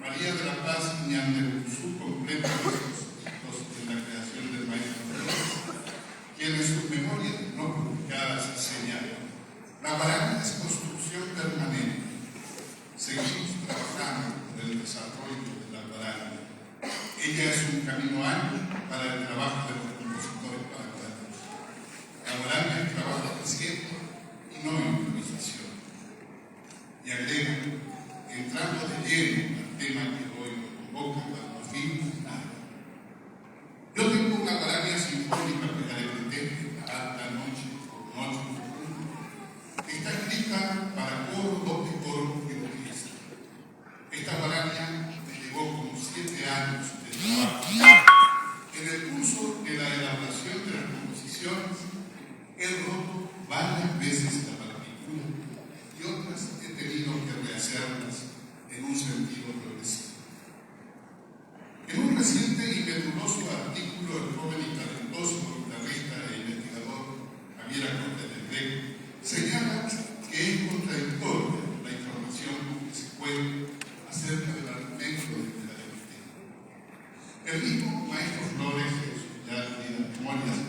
María de la Paz Ñandepuzú completa nuestros hitos en la creación del maestro Flores, quien en sus memorias no publicadas señala: la guaraña es construcción permanente. Seguimos trabajando por el desarrollo de la guaraña. Ella es un camino amplio para el trabajo de los compositores paraguayos. La guaraña es trabajo reciente y no improvisación. Y agrega, entrando de lleno al tema que hoy nos convoca para los fines nada. Yo tengo una guaraña sinfónica que la alta noche por noche profunda. Está escrita para coro, doble coro y orquesta. Esta guaraña me llevó como 7 años de trabajo. En el curso de la elaboración de las composiciones he roto varias veces la partitura y otras he tenido que rehacerlas en un sentido progresivo. En un reciente y meduloso artículo, el joven y talentoso guitarrista e investigador Javier Acosta del Greco señala que es contradictoria la información que se cuenta acerca del argumento de Picaresco. El mismo maestro Flores, en sus ya leídas memorias,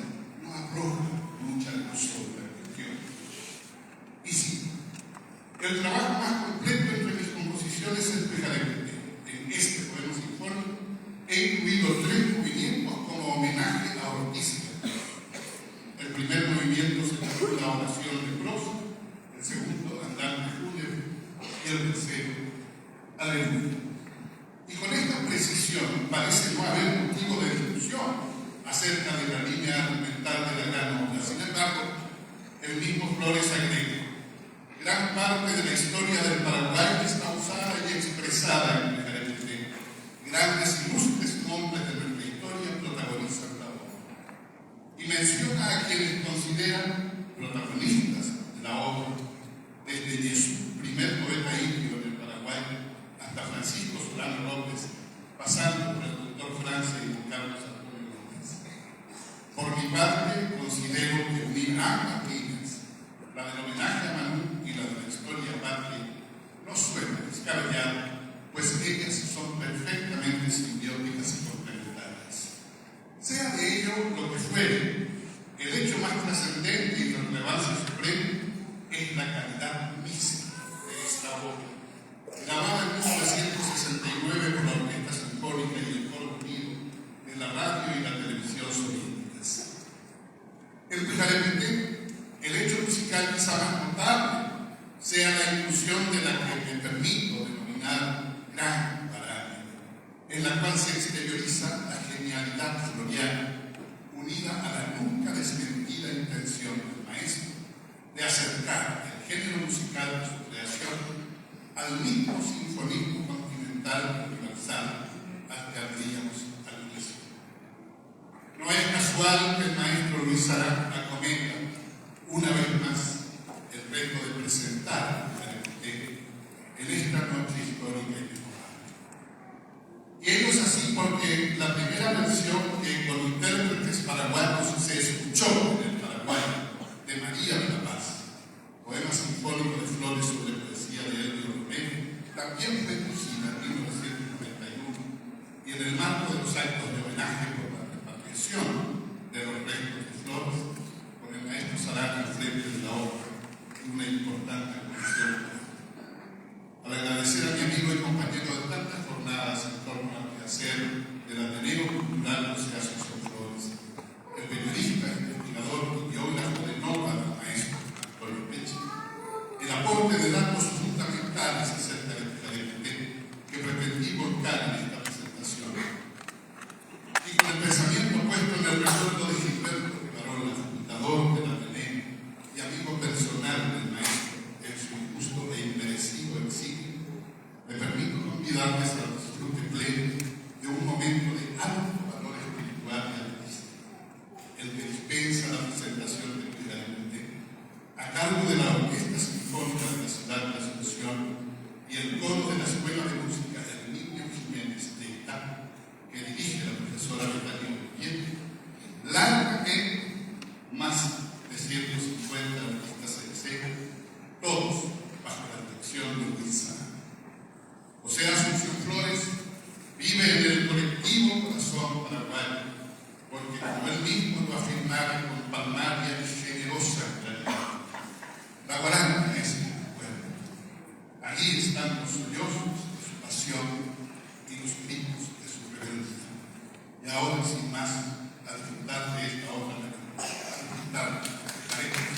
no arroja mucha luz sobre la cuestión. Y sí, el trabajo más completo entre mis composiciones es Picaresco. En este poema sinfónico he incluido 3 movimientos como homenaje a Ortiz. El primer movimiento se titula Oración de prosa, el segundo Andante fúnebre y el tercero Aleluya. Y con esta precisión parece no haber motivo de discusión acerca de la línea argumental de la gran obra. Sin embargo, el mismo Flores agrega: gran parte de la historia del Paraguay está usada y expresada en Picaresco. Grandes ilustres nombres de nuestra historia protagonizan la obra. Y menciona a quienes consideran protagonistas de la obra, desde Jesús, primer poeta indio en el Paraguay, hasta Francisco Solano López, pasando por el doctor Francia y Carlos Antonio Gómez. Por mi parte, considero que unir ambas líneas, la del homenaje a Manú y la de la historia patria, no suena descabellado, pues ellas son perfectamente simbióticas y complementarias. Sea de ello lo que fuere, el hecho más trascendente y de relevancia suprema es la calidad mística de esta obra, grabada en 1969 por la Orquesta Sinfónica y el Coro Unido de la radio y la televisión soviéticas. En Picaresco, el hecho musical quizá más notable sea la inclusión de la que me permito denominar gran guaraña, en la cual se exterioriza la genialidad floriana, unida a la nunca desmentida intención del maestro de acercar el género musical de su creación al mismo sinfonismo continental universal al que abríamos al inicio. No es casual que el maestro Luis Sarán acometa una vez más el reto de presentar en esta noche histórica y memorable. Y ello es así porque la primera versión que con intérpretes paraguayos se escuchó en el Paraguay de María de la Paz, poema sinfónico de Flores sobre poesía de Elvio Romero, también fue producida en 1991 y en el marco de los actos de homenaje por la repatriación de los restos de Flores, con el maestro Sarán al frente de la obra y una importante comisión. Para agradecer a mi amigo y compañero de tantas jornadas en torno al quehacer del Ateneo Cultural José Asunción Flores, el periodista, investigador y biógrafo de nota del maestro Antonio Peche, el aporte de datos fundamentales acerca de Picaresco que pretendí volcar en esta presentación, y con el pensamiento puesto en el recuerdo de Gilberto Rivarola, fundador del Ateneo y amigo personal del maestro en su injusto e inmerecido exilio, me permito convidarles al disfrute pleno de un momento de alto valor espiritual y artístico, el que dispensa la presentación de Picaresco a cargo de la Orquesta Sinfónica de la Ciudad de la Asunción y el coro de la Escuela de Música Herminio Jiménez de Itá, que dirige la profesora Betania Urquiente, largamente más de 150 artistas en escena, todos bajo la dirección de Luis Sarán. José Asunción Flores vive en el colectivo corazón paraguayo, porque como él mismo lo afirmaba con palmaria y generosa claridad, la guaranga es mi pueblo. Ahí están los sollozos de su pasión y los picos de su rebeldía. Y ahora, sin más, a disfrutar de esta obra, a disfrutar de Arequipa.